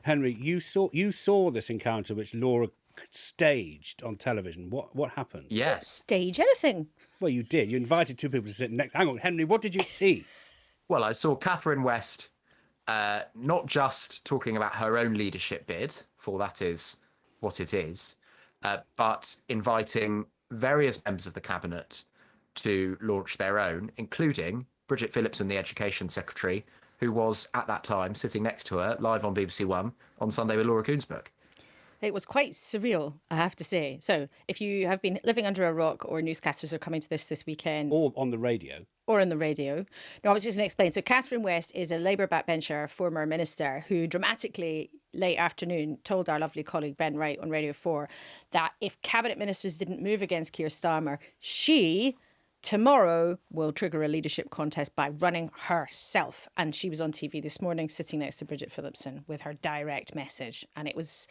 Henry, you saw this encounter which Laura staged on television. What happened? Yes. Stage anything. Well, you did. You invited two people to sit next. Hang on, Henry, what did you see? Well, I saw Catherine West not just talking about her own leadership bid, for that is what it is, but inviting various members of the cabinet to launch their own, including Bridget Phillipson, the Education Secretary, who was at that time sitting next to her live on BBC One on Sunday with Laura Kuenssberg. It was quite surreal, I have to say. So if you have been living under a rock or newscasters are coming to this weekend. Or on the radio. Or on the radio. No, I was just going to explain. So Catherine West is a Labour backbencher, former minister, who dramatically late afternoon told our lovely colleague Ben Wright on Radio 4 that if cabinet ministers didn't move against Keir Starmer, she tomorrow will trigger a leadership contest by running herself. And she was on TV this morning sitting next to Bridget Phillipson with her direct message. And it was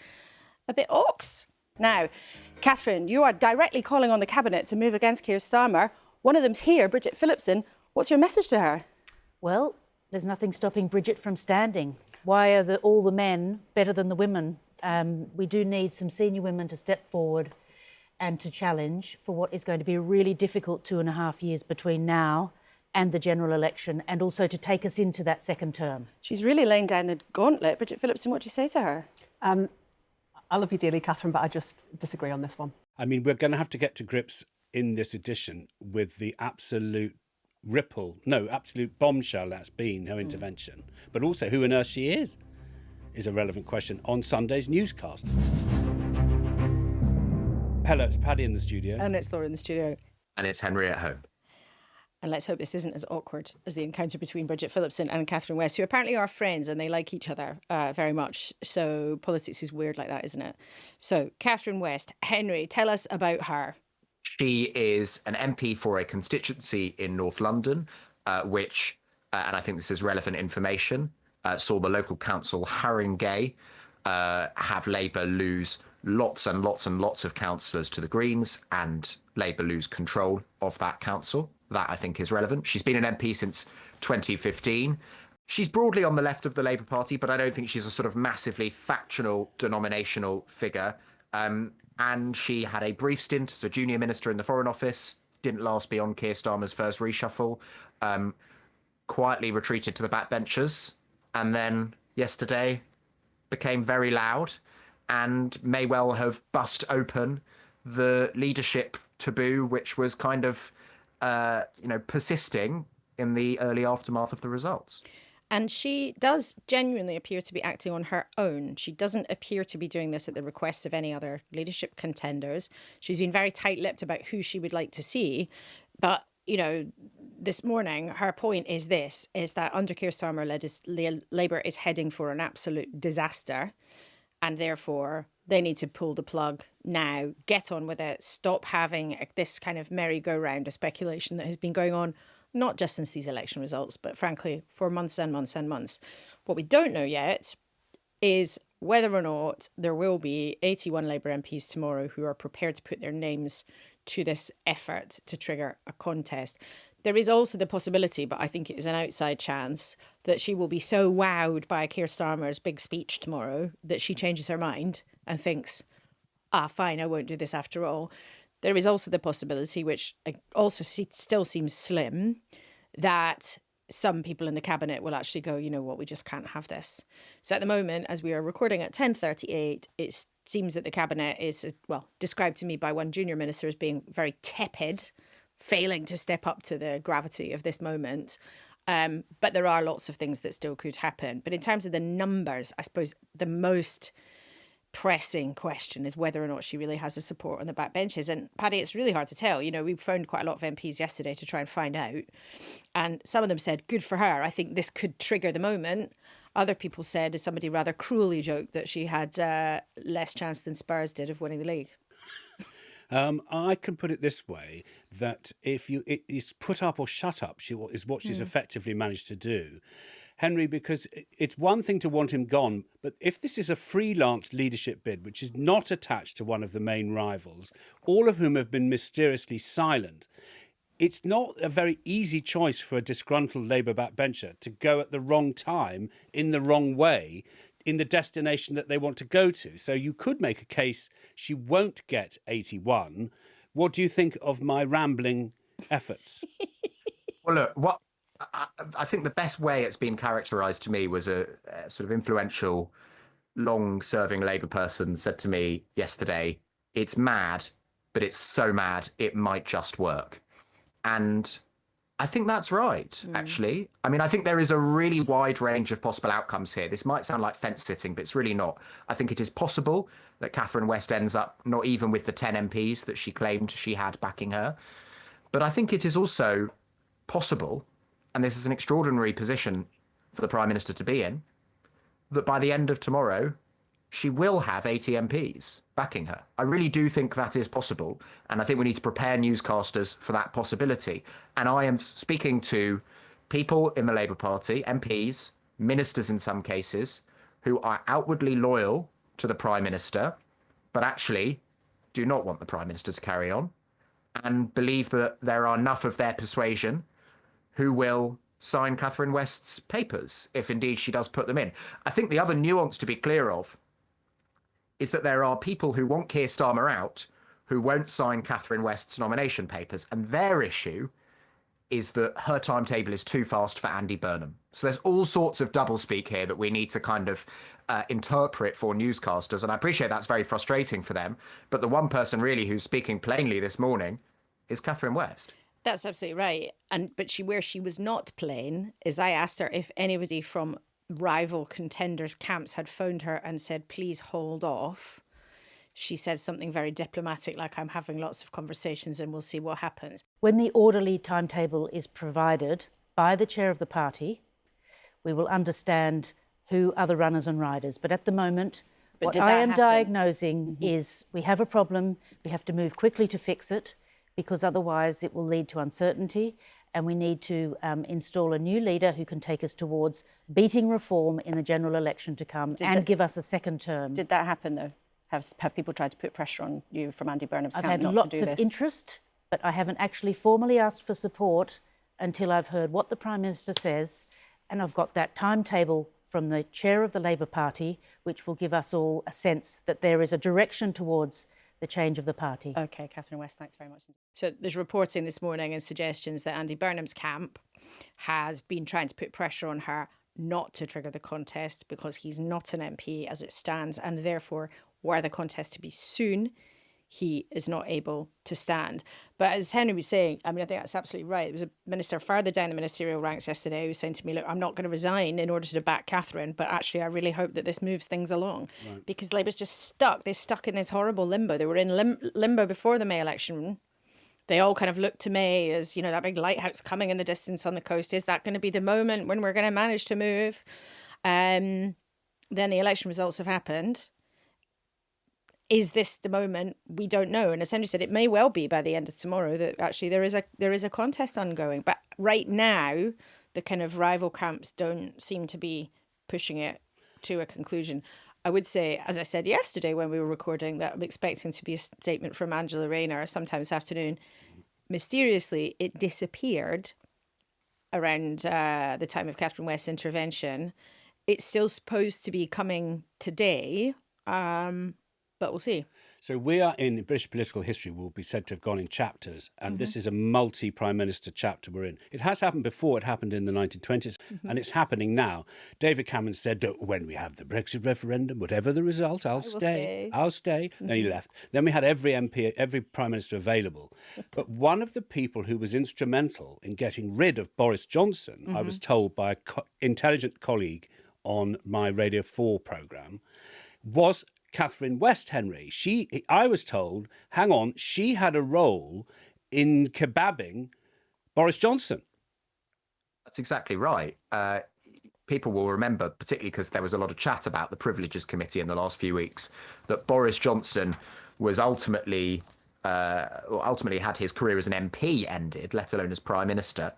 a bit ox. Now, Catherine, you are directly calling on the cabinet to move against Keir Starmer. One of them's here, Bridget Phillipson. What's your message to her? Well, there's nothing stopping Bridget from standing. Why are all the men better than the women? We do need some senior women to step forward and to challenge for what is going to be a really difficult 2.5 years between now and the general election, and also to take us into that second term. She's really laying down the gauntlet. Bridget Phillipson, what do you say to her? I love you dearly, Catherine, but I just disagree on this one. I mean, we're going to have to get to grips in this edition with the absolute bombshell that's been her intervention, but also who on earth she is a relevant question on Sunday's newscast. Hello, it's Paddy in the studio. And it's Laura in the studio. And it's Henry at home. And let's hope this isn't as awkward as the encounter between Bridget Phillipson and Catherine West, who apparently are friends and they like each other very much. So politics is weird like that, isn't it? So Catherine West, Henry, tell us about her. She is an MP for a constituency in North London, which, and I think this is relevant information, saw the local council Haringey have Labour lose lots and lots and lots of councillors to the Greens, and Labour lose control of that council. That, I think, is relevant. She's been an MP since 2015. She's broadly on the left of the Labour Party, but I don't think she's a sort of massively factional, denominational figure. And she had a brief stint as a junior minister in the Foreign Office, didn't last beyond Keir Starmer's first reshuffle, quietly retreated to the backbenchers, and then yesterday became very loud and may well have bust open the leadership taboo, which was kind of persisting in the early aftermath of the results. And she does genuinely appear to be acting on her own. She doesn't appear to be doing this at the request of any other leadership contenders. She's been very tight-lipped about who she would like to see. But, this morning, her point is that under Keir Starmer, Labour is heading for an absolute disaster. And therefore, they need to pull the plug now, get on with it, stop having this kind of merry-go-round of speculation that has been going on, not just since these election results, but frankly, for months and months and months. What we don't know yet is whether or not there will be 81 Labour MPs tomorrow who are prepared to put their names to this effort to trigger a contest. There is also the possibility, but I think it is an outside chance, that she will be so wowed by Keir Starmer's big speech tomorrow that she changes her mind and thinks, fine, I won't do this after all. There is also the possibility, which also still seems slim, that some people in the cabinet will actually go, you know what, we just can't have this. So at the moment, as we are recording at 10:38, it seems that the cabinet is, described to me by one junior minister as being very tepid, failing to step up to the gravity of this moment. But there are lots of things that still could happen. But in terms of the numbers, I suppose the most pressing question is whether or not she really has the support on the backbenches. And Paddy, it's really hard to tell. We phoned quite a lot of MPs yesterday to try and find out. And some of them said, good for her. I think this could trigger the moment. Other people said, as somebody rather cruelly joked, that she had less chance than Spurs did of winning the league. I can put it this way, that if it's put up or shut up is what she's effectively managed to do. Henry, because it's one thing to want him gone, but if this is a freelance leadership bid, which is not attached to one of the main rivals, all of whom have been mysteriously silent, it's not a very easy choice for a disgruntled Labour backbencher to go at the wrong time, in the wrong way, in the destination that they want to go to. So you could make a case she won't get 81. What do you think of my rambling efforts? Well, look, I think the best way it's been characterised to me was a sort of influential, long-serving Labour person said to me yesterday, it's mad, but it's so mad it might just work. And I think that's right, actually. I mean, I think there is a really wide range of possible outcomes here. This might sound like fence sitting, but it's really not. I think it is possible that Catherine West ends up not even with the 10 MPs that she claimed she had backing her. But I think it is also possible, and this is an extraordinary position for the Prime Minister to be in, that by the end of tomorrow, she will have 80 MPs backing her. I really do think that is possible. And I think we need to prepare newscasters for that possibility. And I am speaking to people in the Labour Party, MPs, ministers in some cases, who are outwardly loyal to the Prime Minister, but actually do not want the Prime Minister to carry on and believe that there are enough of their persuasion who will sign Catherine West's papers, if indeed she does put them in. I think the other nuance to be clear of is that there are people who want Keir Starmer out who won't sign Catherine West's nomination papers. And their issue is that her timetable is too fast for Andy Burnham. So there's all sorts of doublespeak here that we need to kind of interpret for newscasters. And I appreciate that's very frustrating for them. But the one person really who's speaking plainly this morning is Catherine West. That's absolutely right. But where she was not plain is I asked her if anybody from rival contenders' camps had phoned her and said, please hold off. She said something very diplomatic, like, I'm having lots of conversations and we'll see what happens. When the orderly timetable is provided by the chair of the party, we will understand who are the runners and riders. But at the moment, what I am diagnosing is we have a problem, we have to move quickly to fix it, because otherwise it will lead to uncertainty, and we need to install a new leader who can take us towards beating reform in the general election to come give us a second term. Did that happen, though? Have people tried to put pressure on you from Andy Burnham's camp not to do this? I've had lots of interest, but I haven't actually formally asked for support until I've heard what the Prime Minister says, and I've got that timetable from the chair of the Labour Party, which will give us all a sense that there is a direction towards the change of the party. OK, Catherine West, thanks very much. So there's reporting this morning and suggestions that Andy Burnham's camp has been trying to put pressure on her not to trigger the contest because he's not an MP as it stands, and therefore, were the contest to be soon, he is not able to stand. But as Henry was saying, I mean, I think that's absolutely right. There was a minister further down the ministerial ranks yesterday who was saying to me, look, I'm not going to resign in order to back Catherine, but actually I really hope that this moves things along. Right. Because Labour's just stuck. They're stuck in this horrible limbo. They were in limbo before the May election. They all kind of looked to May as, you know, that big lighthouse coming in the distance on the coast. Is that going to be the moment when we're going to manage to move? Then the election results have happened. Is this the moment? We don't know. And as Henry said, it may well be by the end of tomorrow that actually there is a contest ongoing. But right now, the kind of rival camps don't seem to be pushing it to a conclusion. I would say, as I said yesterday when we were recording, that I'm expecting to be a statement from Angela Rayner sometime this afternoon. Mysteriously, it disappeared around the time of Catherine West's intervention. It's still supposed to be coming today. But we'll see. So we are in British political history will be said to have gone in chapters, and this is a multi-prime minister chapter we're in. It has happened before. It happened in the 1920s, and it's happening now. David Cameron said, when we have the Brexit referendum, whatever the result, I'll stay. Then he left. Then we had every MP, every prime minister available. But one of the people who was instrumental in getting rid of Boris Johnson, I was told by an intelligent colleague on my Radio 4 programme, was Catherine West, Henry. I was told, hang on, she had a role in kebabbing Boris Johnson. That's exactly right. People will remember, particularly because there was a lot of chat about the Privileges Committee in the last few weeks, that Boris Johnson was ultimately had his career as an MP ended, let alone as Prime Minister,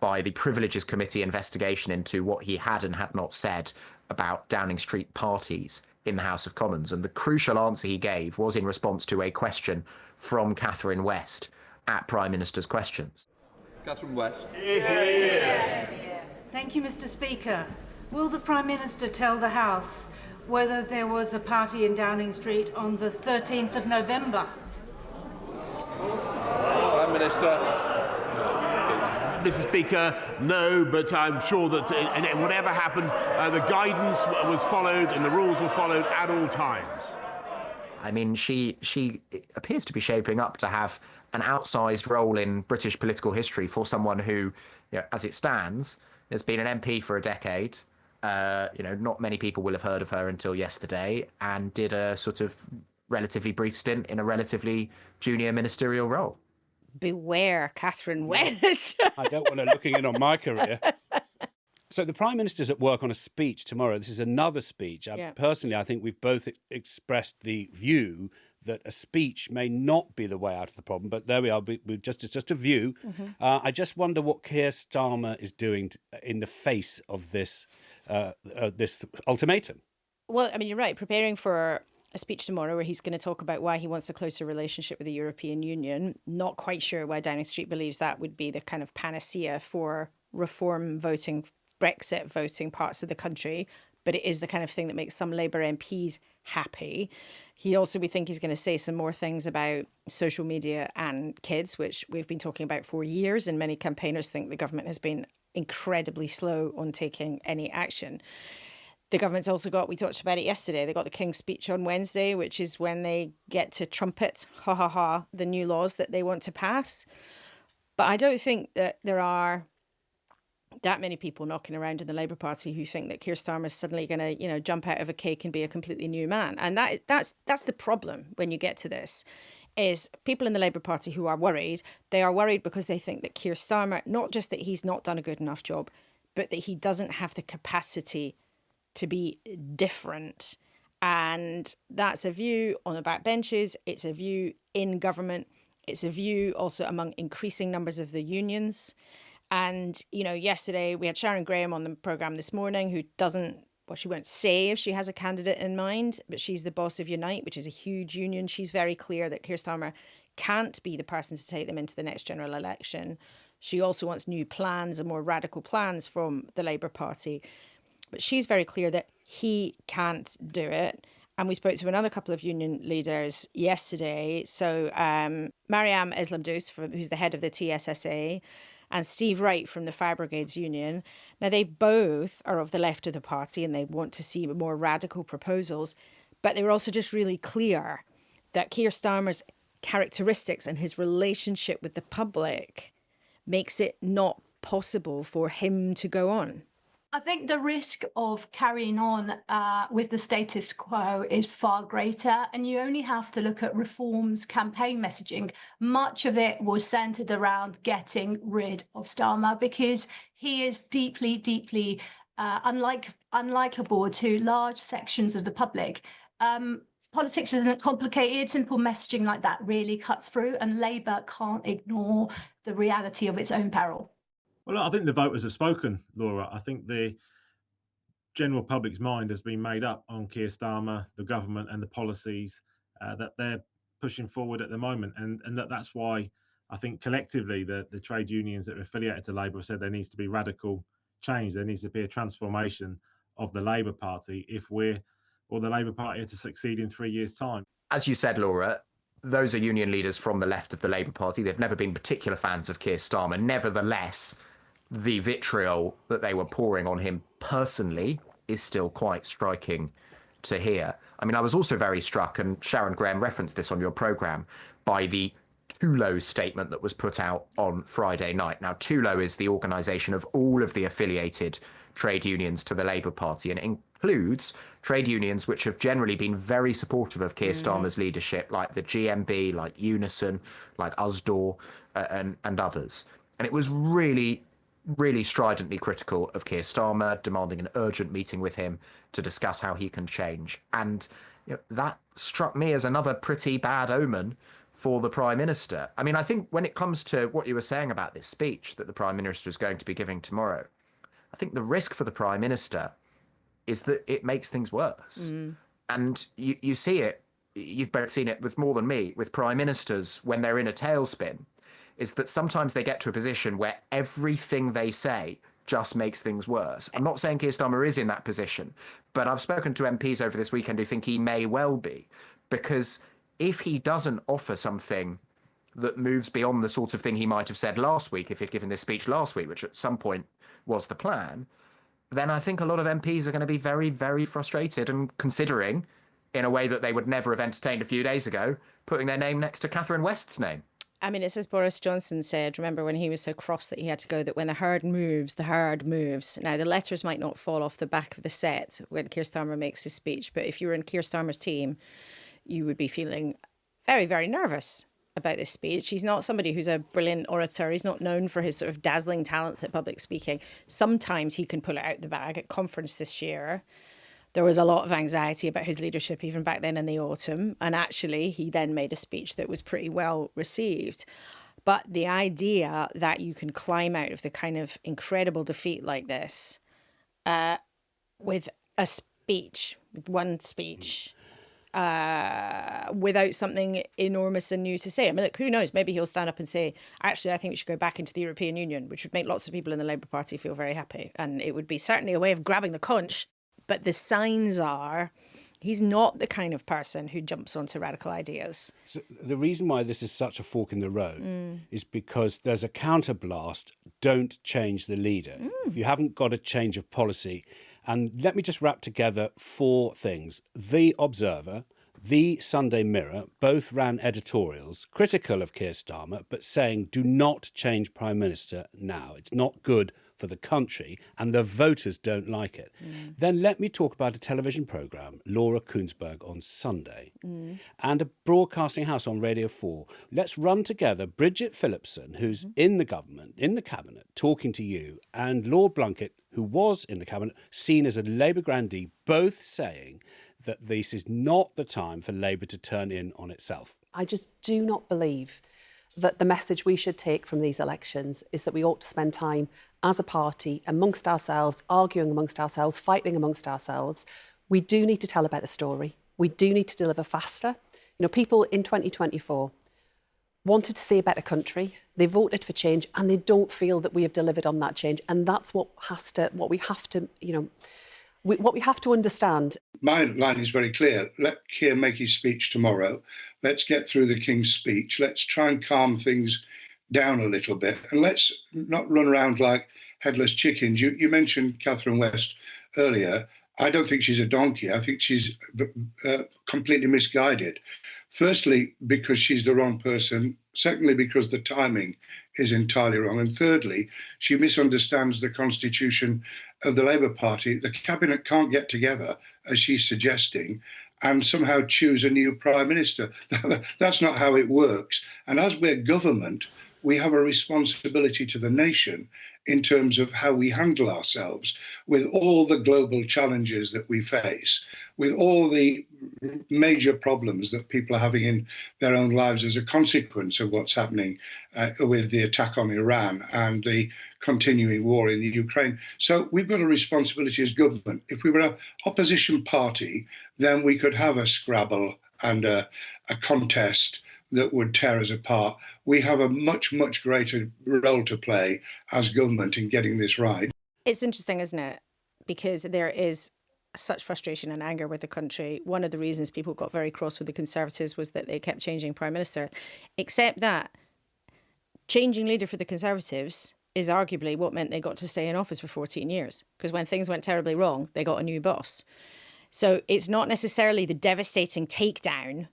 by the Privileges Committee investigation into what he had and had not said about Downing Street parties in the House of Commons. And the crucial answer he gave was in response to a question from Catherine West at Prime Minister's Questions. Catherine West. Yeah. Thank you, Mr. Speaker. Will the Prime Minister tell the House whether there was a party in Downing Street on the 13th of November? Prime Minister. Mr. Speaker, no, but I'm sure that whatever happened, the guidance was followed and the rules were followed at all times. I mean, she appears to be shaping up to have an outsized role in British political history for someone who, as it stands, has been an MP for a decade. Not many people will have heard of her until yesterday, and did a sort of relatively brief stint in a relatively junior ministerial role. Beware, Catherine West. I don't want her looking in on my career. So the Prime Minister's at work on a speech tomorrow. This is another speech. Personally, I think we've both expressed the view that a speech may not be the way out of the problem, but there we are. It's just a view. Mm-hmm. I just wonder what Keir Starmer is doing in the face of this ultimatum. Well, I mean, you're right. Preparing for a speech tomorrow where he's going to talk about why he wants a closer relationship with the European Union. Not quite sure why Downing Street believes that would be the kind of panacea for reform voting, Brexit voting parts of the country, but it is the kind of thing that makes some Labour MPs happy. We think he's going to say some more things about social media and kids, which we've been talking about for years, and many campaigners think the government has been incredibly slow on taking any action. The government's also got, we talked about it yesterday, they got the King's Speech on Wednesday, which is when they get to trumpet, the new laws that they want to pass. But I don't think that there are that many people knocking around in the Labour Party who think that Keir Starmer is suddenly going to, jump out of a cake and be a completely new man. And that's the problem when you get to this, is people in the Labour Party who are worried. They are worried because they think that Keir Starmer, not just that he's not done a good enough job, but that he doesn't have the capacity to be different. And that's a view on the backbenches. It's a view in government. It's a view also among increasing numbers of the unions. And, yesterday we had Sharon Graham on the programme this morning who she won't say if she has a candidate in mind, but she's the boss of Unite, which is a huge union. She's very clear that Keir Starmer can't be the person to take them into the next general election. She also wants new plans and more radical plans from the Labour Party. But she's very clear that he can't do it. And we spoke to another couple of union leaders yesterday. So Mariam Eslamdous, who's the head of the TSSA, and Steve Wright from the Fire Brigades Union. Now, they both are of the left of the party and they want to see more radical proposals. But they were also just really clear that Keir Starmer's characteristics and his relationship with the public makes it not possible for him to go on. I think the risk of carrying on with the status quo is far greater, and you only have to look at Reform's campaign messaging. Much of it was centred around getting rid of Starmer because he is deeply, deeply unlikable to large sections of the public. Politics isn't complicated. Simple messaging like that really cuts through, and Labour can't ignore the reality of its own peril. Well, I think the voters have spoken, Laura. I think the general public's mind has been made up on Keir Starmer, the government and the policies that they're pushing forward at the moment. And that's why I think collectively the trade unions that are affiliated to Labour have said there needs to be radical change. There needs to be a transformation of the Labour Party if the Labour Party are to succeed in 3 years' time. As you said, Laura, those are union leaders from the left of the Labour Party. They've never been particular fans of Keir Starmer. Nevertheless, the vitriol that they were pouring on him personally is still quite striking to hear. I mean, I was also very struck, and Sharon Graham referenced this on your programme, by the TULO statement that was put out on Friday night. Now, TULO is the organisation of all of the affiliated trade unions to the Labour Party, and it includes trade unions which have generally been very supportive of Keir Starmer's leadership, like the GMB, like Unison, like USDOR, and others. And it was really stridently critical of Keir Starmer, demanding an urgent meeting with him to discuss how he can change. And that struck me as another pretty bad omen for the Prime Minister. I mean, I think when it comes to what you were saying about this speech that the Prime Minister is going to be giving tomorrow, I think the risk for the Prime Minister is that it makes things worse. And you see it, you've both seen it with more than me, with Prime Ministers when they're in a tailspin, is that sometimes they get to a position where everything they say just makes things worse. I'm not saying Keir Starmer is in that position, but I've spoken to MPs over this weekend who think he may well be, because if he doesn't offer something that moves beyond the sort of thing he might have said last week, if he'd given this speech last week, which at some point was the plan, then I think a lot of MPs are going to be very, very frustrated and considering, in a way that they would never have entertained a few days ago, putting their name next to Catherine West's name. I mean, it's as Boris Johnson said, remember when he was so cross that he had to go, that when the herd moves, the herd moves. Now, the letters might not fall off the back of the set when Keir Starmer makes his speech, but if you were in Keir Starmer's team, you would be feeling very, very nervous about this speech. He's not somebody who's a brilliant orator. He's not known for his sort of dazzling talents at public speaking. Sometimes he can pull it out the bag. At conference this year, there was a lot of anxiety about his leadership even back then in the autumn. And actually, he then made a speech that was pretty well received. But the idea that you can climb out of the kind of incredible defeat like this with a speech, with one speech, without something enormous and new to say. I mean, look, who knows? Maybe he'll stand up and say, actually, I think we should go back into the European Union, which would make lots of people in the Labour Party feel very happy. And it would be certainly a way of grabbing the conch. But the signs are he's not the kind of person who jumps onto radical ideas. So the reason why this is such a fork in the road is because there's a counterblast, don't change the leader. If you haven't got a change of policy. And let me just wrap together 4 things. The Observer, the Sunday Mirror, both ran editorials critical of Keir Starmer, but saying do not change Prime Minister now. It's not good for the country and the voters don't like it. Then let me talk about a television programme, Laura Kuenssberg on Sunday, and a broadcasting house on Radio 4. Let's run together Bridget Phillipson, who's in the government, in the cabinet, talking to you, and Lord Blunkett, who was in the cabinet, seen as a Labour grandee, both saying that this is not the time for Labour to turn in on itself. I just do not believe that the message we should take from these elections is that we ought to spend time as a party amongst ourselves, arguing amongst ourselves, fighting amongst ourselves. We do need to tell a better story. We do need to deliver faster. You know, people in 2024 wanted to see a better country. They voted for change and they don't feel that we have delivered on that change. And that's what we have to understand. My line is very clear. Let Keir make his speech tomorrow. Let's get through the King's speech. Let's try and calm things down a little bit. And let's not run around like headless chickens. You mentioned Catherine West earlier. I don't think she's a donkey. I think she's completely misguided. Firstly, because she's the wrong person. Secondly, because the timing is entirely wrong. And thirdly, she misunderstands the constitution of the Labour Party. The cabinet can't get together, as she's suggesting, and somehow choose a new prime minister. That's not how it works. And as we're government, we have a responsibility to the nation in terms of how we handle ourselves with all the global challenges that we face, with all the major problems that people are having in their own lives as a consequence of what's happening with the attack on Iran and the continuing war in the Ukraine. So we've got a responsibility as government. If we were an opposition party, then we could have a scrabble and a contest that would tear us apart. We have a much, much greater role to play as government in getting this right. It's interesting, isn't it? Because there is such frustration and anger with the country. One of the reasons people got very cross with the Conservatives was that they kept changing Prime Minister. Except that changing leader for the Conservatives is arguably what meant they got to stay in office for 14 years. Because when things went terribly wrong, they got a new boss. So it's not necessarily the devastating takedown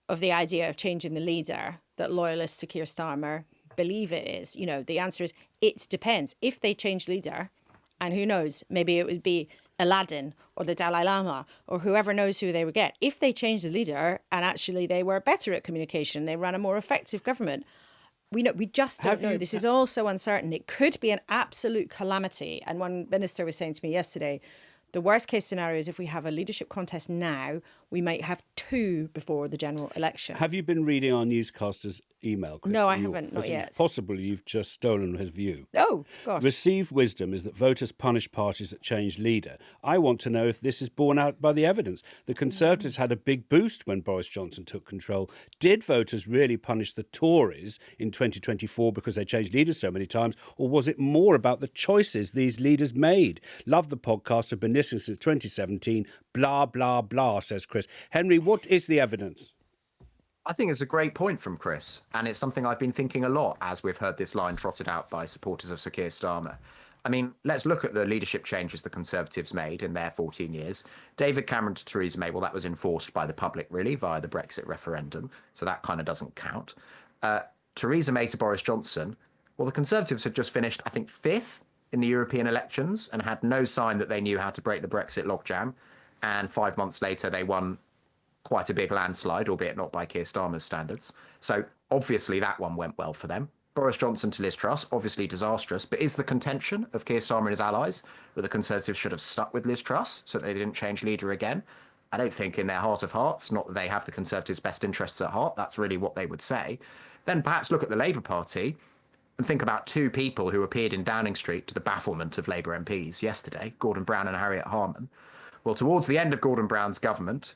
of the idea of changing the leader that loyalists to Keir Starmer believe it is. You know, the answer is it depends. If they change leader, and who knows, maybe it would be Aladdin or the Dalai Lama or whoever knows who they would get. If they change the leader and actually they were better at communication, they ran a more effective government, we just don't know. This is all so uncertain. It could be an absolute calamity. And one minister was saying to me yesterday, the worst case scenario is if we have a leadership contest now, we might have 2 before the general election. Have you been reading our newscasters' email, Chris? No, I from haven't, not yet. Possibly you've just stolen his view. Oh, gosh. Received wisdom is that voters punish parties that change leader. I want to know if this is borne out by the evidence. The Conservatives had a big boost when Boris Johnson took control. Did voters really punish the Tories in 2024 because they changed leaders so many times, or was it more about the choices these leaders made? Love the podcast. Have been listening since 2017. Blah, blah, blah, says Chris. Henry, what is the evidence? I think it's a great point from Chris, and it's something I've been thinking a lot as we've heard this line trotted out by supporters of Sir Keir Starmer. I mean, let's look at the leadership changes the Conservatives made in their 14 years. David Cameron to Theresa May, well, that was enforced by the public, really, via the Brexit referendum, so that kind of doesn't count. Theresa May to Boris Johnson, well, the Conservatives had just finished, I think, 5th in the European elections and had no sign that they knew how to break the Brexit logjam, and 5 months later they won quite a big landslide, albeit not by Keir Starmer's standards. So obviously that one went well for them. Boris Johnson to Liz Truss, obviously disastrous, but is the contention of Keir Starmer and his allies that the Conservatives should have stuck with Liz Truss so that they didn't change leader again? I don't think in their heart of hearts, not that they have the Conservatives' best interests at heart, that's really what they would say. Then perhaps look at the Labour Party and think about 2 people who appeared in Downing Street to the bafflement of Labour MPs yesterday, Gordon Brown and Harriet Harman. Well, towards the end of Gordon Brown's government,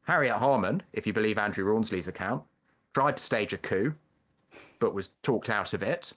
Harriet Harman, if you believe Andrew Rawnsley's account, tried to stage a coup, but was talked out of it.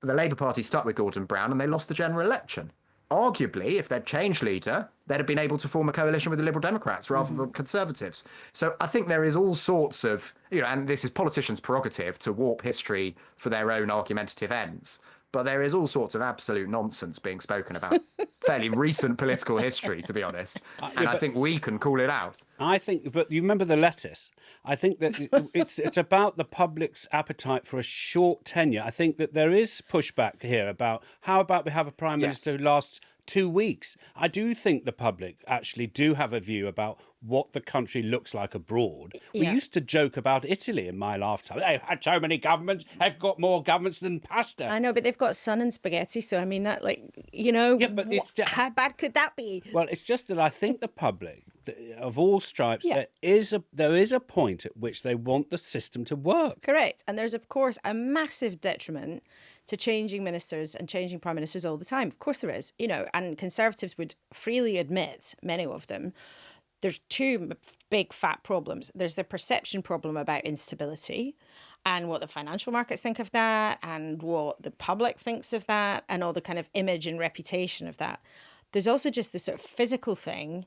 The Labour Party stuck with Gordon Brown and they lost the general election. Arguably, if they'd changed leader, they'd have been able to form a coalition with the Liberal Democrats rather than Conservatives. So I think there is all sorts of, and this is politicians' prerogative to warp history for their own argumentative ends. But there is all sorts of absolute nonsense being spoken about fairly recent political history, to be honest. And I think we can call it out. I think, but you remember the lettuce. I think that it's about the public's appetite for a short tenure. I think that there is pushback here about how about we have a Prime Minister who lasts 2 weeks. I do think the public actually do have a view about what the country looks like abroad. We used to joke about Italy in my lifetime. They've had so many governments, they've got more governments than pasta. I know, but they've got sun and spaghetti, so I mean that, yeah, but how bad could that be? Well, it's just that I think the public, of all stripes, there is a point at which they want the system to work. Correct. And there's, of course, a massive detriment to changing ministers and changing prime ministers all the time. Of course there is, and Conservatives would freely admit, many of them, there's 2 big fat problems. There's the perception problem about instability and what the financial markets think of that and what the public thinks of that and all the kind of image and reputation of that. There's also just this sort of physical thing.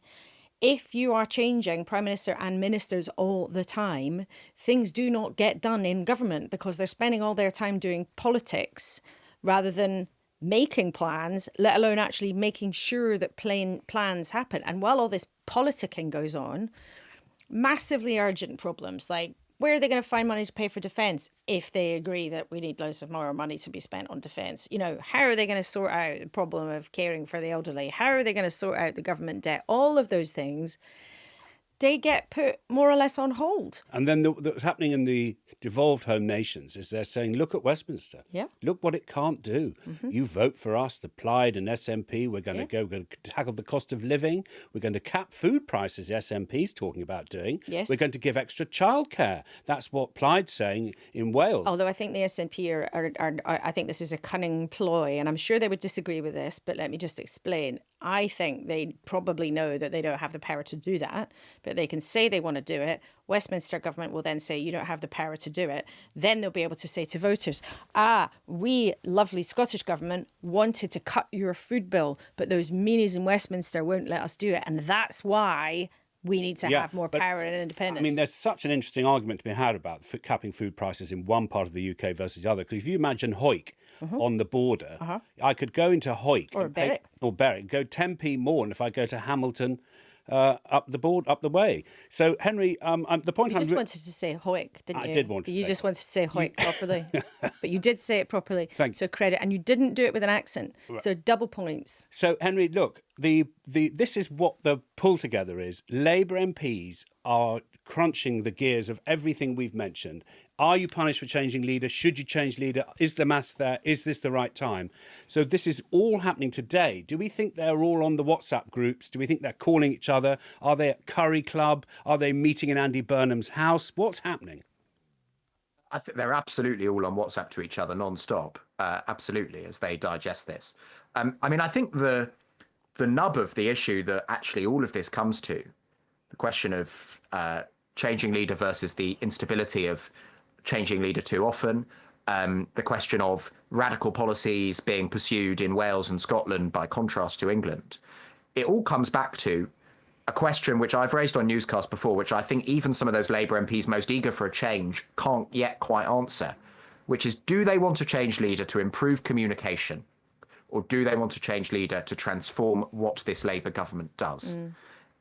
If you are changing Prime Minister and ministers all the time, things do not get done in government because they're spending all their time doing politics rather than making plans, let alone actually making sure that plans happen. And while all this politicking goes on, massively urgent problems like where are they going to find money to pay for defence if they agree that we need loads of more money to be spent on defence? How are they going to sort out the problem of caring for the elderly? How are they going to sort out the government debt? All of those things, they get put more or less on hold. And then what's happening in the devolved home nations is they're saying, look at Westminster. Yeah. Look what it can't do. Mm-hmm. You vote for us, the Plaid and SNP. We're going to tackle the cost of living. We're going to cap food prices, the SNP's talking about doing. Yes. We're going to give extra childcare. That's what Plaid's saying in Wales. Although I think the SNP are I think this is a cunning ploy, and I'm sure they would disagree with this, but let me just explain. I think they probably know that they don't have the power to do that, but they can say they want to do it. Westminster government will then say, you don't have the power to do it. Then they'll be able to say to voters, we, lovely Scottish government, wanted to cut your food bill, but those meanies in Westminster won't let us do it. And that's why we need to have more power and independence. I mean, there's such an interesting argument to be had about capping food prices in one part of the UK versus the other. Because if you imagine Hoyk on the border, I could go into Hoyk or Berwick, go 10p more, and if I go to Hamilton, up the way. So, Henry, the point you just wanted to say Hoyk, didn't you? I did want to. You say just wanted to say Hoyk properly, but you did say it properly. Thanks. So credit, and you didn't do it with an accent. Right. So double points. So, Henry, look, this is what the pull together is. Labour MPs are crunching the gears of everything we've mentioned. Are you punished for changing leader? Should you change leader? Is the mass there? Is this the right time? So this is all happening today. Do we think they're all on the WhatsApp groups? Do we think they're calling each other? Are they at Curry Club? Are they meeting in Andy Burnham's house? What's happening? I think they're absolutely all on WhatsApp to each other non-stop, absolutely, as they digest this. I mean, I think the nub of the issue that actually all of this comes to, the question of changing leader versus the instability of changing leader too often, the question of radical policies being pursued in Wales and Scotland by contrast to England, it all comes back to a question which I've raised on Newscast before, which I think even some of those Labour MPs most eager for a change can't yet quite answer, which is, do they want to change leader to improve communication, or do they want to change leader to transform what this Labour government does?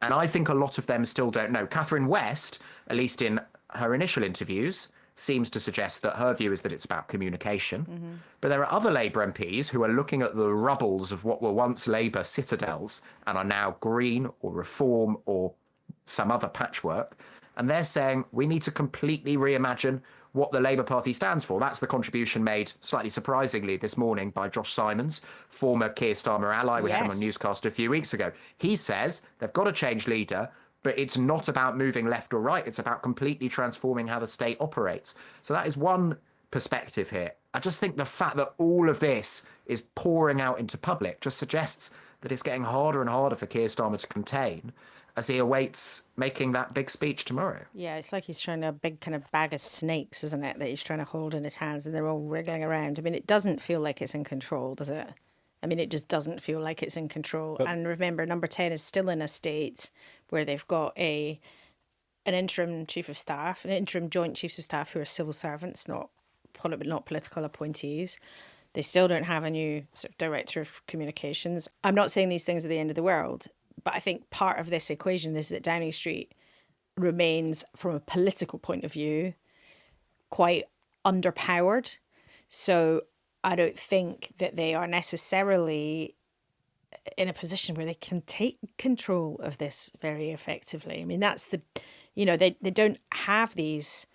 And I think a lot of them still don't know. Catherine West, at least in her initial interviews, seems to suggest that her view is that it's about communication. But there are other Labour MPs who are looking at the rubbles of what were once Labour citadels and are now Green or Reform or some other patchwork. And they're saying we need to completely reimagine what the Labour Party stands for. That's the contribution made, slightly surprisingly, this morning by Josh Simons, former Keir Starmer ally. We had him on Newscast a few weeks ago. He says they've got to change leader, but it's not about moving left or right. It's about completely transforming how the state operates. So that is one perspective here. I just think the fact that all of this is pouring out into public just suggests that it's getting harder and harder for Keir Starmer to contain as he awaits making that big speech tomorrow. Yeah, it's like he's trying a big kind of bag of snakes, isn't it, that he's trying to hold in his hands, and they're all wriggling around. I mean, it doesn't feel like it's in control, does it? I mean, it just doesn't feel like it's in control. And remember, Number 10 is still in a state where they've got an interim chief of staff, an interim joint chiefs of staff who are civil servants, not political appointees. They still don't have a new sort of director of communications. I'm not saying these things are the end of the world, but I think part of this equation is that Downing Street remains, from a political point of view, quite underpowered. So I don't think that they are necessarily in a position where they can take control of this very effectively. I mean, that's they don't have these.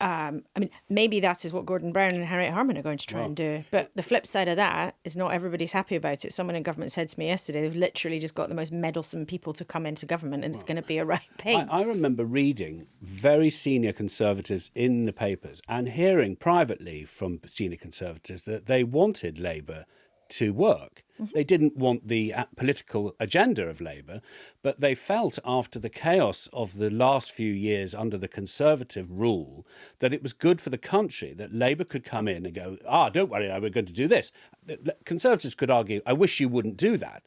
I mean, maybe that is what Gordon Brown and Harriet Harman are going to try and do. But the flip side of that is not everybody's happy about it. Someone in government said to me yesterday, they've literally just got the most meddlesome people to come into government, and it's going to be a right pain. I remember reading very senior Conservatives in the papers and hearing privately from senior Conservatives that they wanted Labour to work. They didn't want the political agenda of Labour, but they felt after the chaos of the last few years under the Conservative rule that it was good for the country that Labour could come in and go, don't worry, we're going to do this. Conservatives could argue, I wish you wouldn't do that.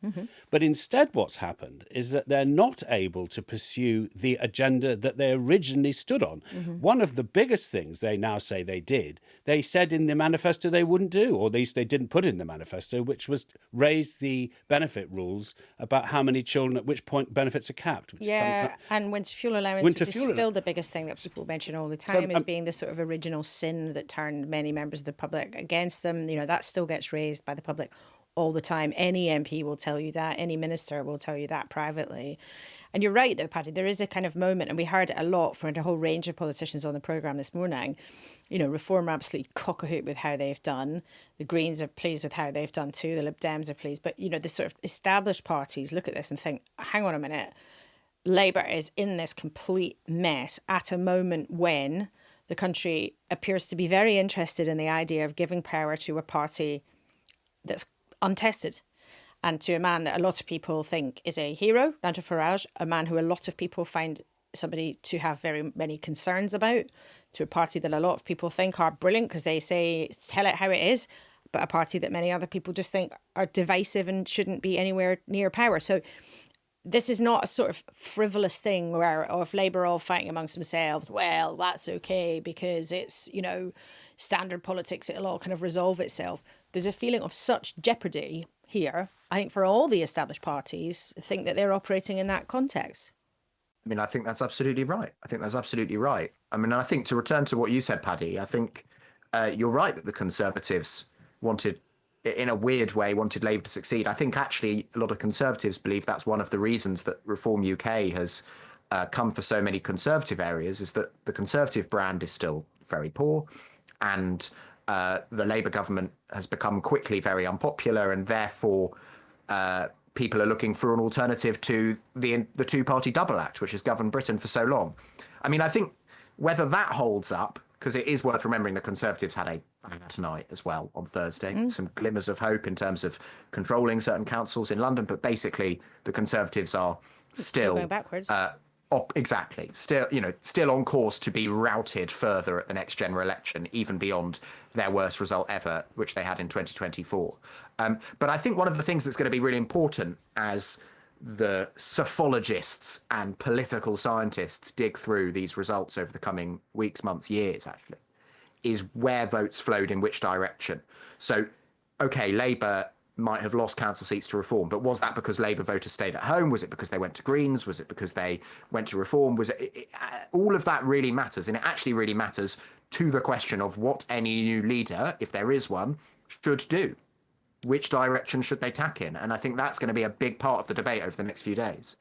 But instead what's happened is that they're not able to pursue the agenda that they originally stood on. One of the biggest things they now say they did, they said in the manifesto they wouldn't do, or at least they didn't put in the manifesto, which was raise the benefit rules about how many children at which point benefits are capped. And winter fuel allowance, which is still the biggest thing that people mention all the time, as being the sort of original sin that turned many members of the public against them. You know, that still gets raised by the public all the time. Any MP will tell you that. Any minister will tell you that privately. And you're right, though, Paddy, there is a kind of moment, and we heard it a lot from a whole range of politicians on the programme this morning. You know, Reform are absolutely cock-a-hoot with how they've done. The Greens are pleased with how they've done too. The Lib Dems are pleased. But, you know, the sort of established parties look at this and think, hang on a minute, Labour is in this complete mess at a moment when the country appears to be very interested in the idea of giving power to a party that's untested, and to a man that a lot of people think is a hero, Nigel Farage, a man who a lot of people find somebody to have very many concerns about, to a party that a lot of people think are brilliant because they say, tell it how it is, but a party that many other people just think are divisive and shouldn't be anywhere near power. So this is not a sort of frivolous thing where, if Labour are all fighting amongst themselves, well, that's okay because it's, you know, standard politics, it'll all kind of resolve itself. There's a feeling of such jeopardy here, I think, for all the established parties, think that they're operating in that context. I mean, I think that's absolutely right. I mean, I think, to return to what you said, Paddy, I think you're right that the Conservatives wanted, in a weird way, wanted Labour to succeed. I think actually a lot of Conservatives believe that's one of the reasons that Reform UK has come for so many Conservative areas, is that the Conservative brand is still very poor, and the Labour government has become quickly very unpopular, and therefore people are looking for an alternative to the two-party double act, which has governed Britain for so long. I mean, I think whether that holds up because it is worth remembering the Conservatives had a bad night as well on Thursday. Some glimmers of hope in terms of controlling certain councils in London, but basically the Conservatives are still going backwards. Exactly. Still on course to be routed further at the next general election, even beyond their worst result ever, which they had in 2024. But I think one of the things that's going to be really important as the psephologists and political scientists dig through these results over the coming weeks, months, years, actually, is where votes flowed in which direction. So, okay, Labour might have lost council seats to Reform, but was that because Labour voters stayed at home? Was it because they went to Greens? Was it because they went to Reform? All of that really matters, and it actually really matters to the question of what any new leader, if there is one, should do. Which direction should they tack in? And I think that's going to be a big part of the debate over the next few days.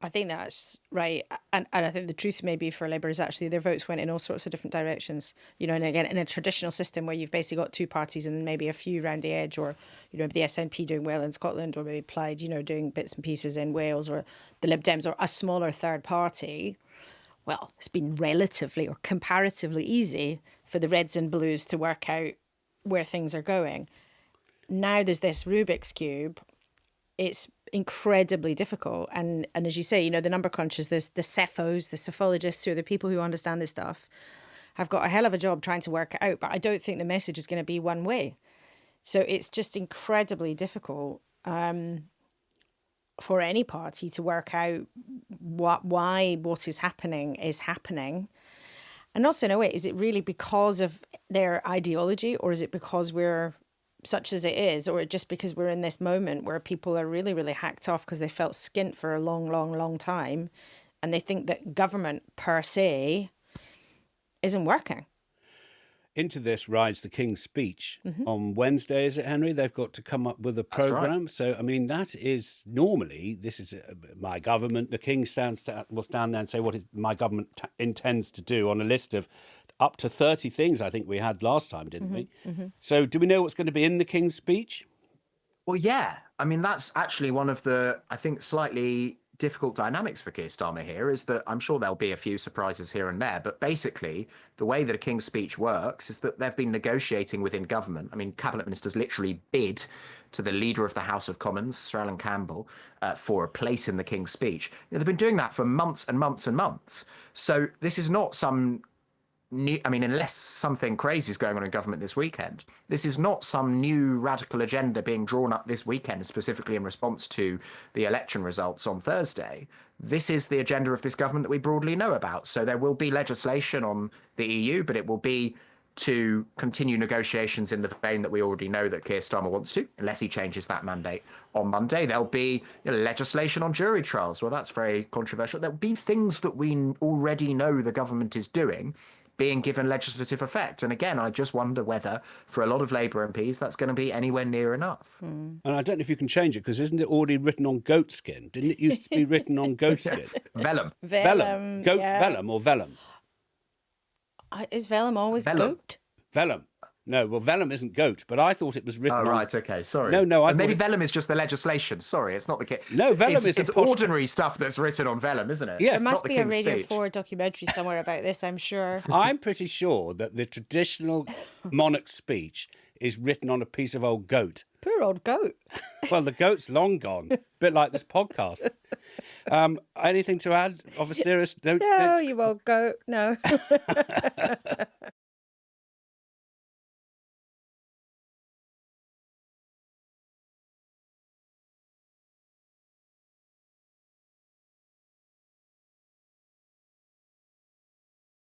I think that's right. And I think the truth maybe for Labour is actually their votes went in all sorts of different directions. And again, in a traditional system where you've basically got two parties and maybe a few round the edge, or, the SNP doing well in Scotland, or maybe Plaid, doing bits and pieces in Wales, or the Lib Dems, or a smaller third party. Well, it's been relatively or comparatively easy for the Reds and Blues to work out where things are going. Now there's this Rubik's Cube. It's incredibly difficult. And as you say, the number crunchers, the cephos, the psephologists, who are the people who understand this stuff, have got a hell of a job trying to work it out. But I don't think the message is going to be one way. So it's just incredibly difficult for any party to work out why what is happening. And also, in a way, is it really because of their ideology, or is it because we're such as it is, or just because we're in this moment where people are really, really hacked off because they felt skint for a long, long, long time, and they think that government per se isn't working? Into this rides the King's speech on Wednesday, is it, Henry? They've got to come up with a programme. Right. So, I mean, that is normally, this is my government. The King will stand there and say what my government intends to do on a list of up to 30 things, I think we had last time, didn't we? So do we know what's going to be in the King's speech? Well, yeah. I mean, that's actually one of the, I think, slightly difficult dynamics for Keir Starmer here, is that I'm sure there'll be a few surprises here and there. But basically, the way that a King's speech works is that they've been negotiating within government. I mean, cabinet ministers literally bid to the leader of the House of Commons, Sir Alan Campbell, for a place in the King's speech. They've been doing that for months and months and months. So this is not some unless something crazy is going on in government this weekend, this is not some new radical agenda being drawn up this weekend, specifically in response to the election results on Thursday. This is the agenda of this government that we broadly know about. So there will be legislation on the EU, but it will be to continue negotiations in the vein that we already know that Keir Starmer wants to, unless he changes that mandate on Monday. There'll be legislation on jury trials. Well, that's very controversial. There'll be things that we already know the government is doing being given legislative effect. And again, I just wonder whether, for a lot of Labour MPs, that's going to be anywhere near enough. And I don't know if you can change it, because isn't it already written on goat skin? Didn't it used to be written on goat skin? Vellum. Vellum. Goat vellum or vellum? Is vellum always goat? Vellum. No, well, vellum isn't goat, but I thought it was written on... right, okay, sorry. No, maybe vellum is just the legislation. Sorry, it's not the... No, vellum is... It's ordinary stuff that's written on vellum, isn't it? Yes. There must be a Radio 4 documentary somewhere about this, I'm sure. I'm pretty sure that the traditional monarch speech is written on a piece of old goat. Poor old goat. Well, the goat's long gone. A bit like this podcast. Anything to add of a serious note? No, you old goat. No.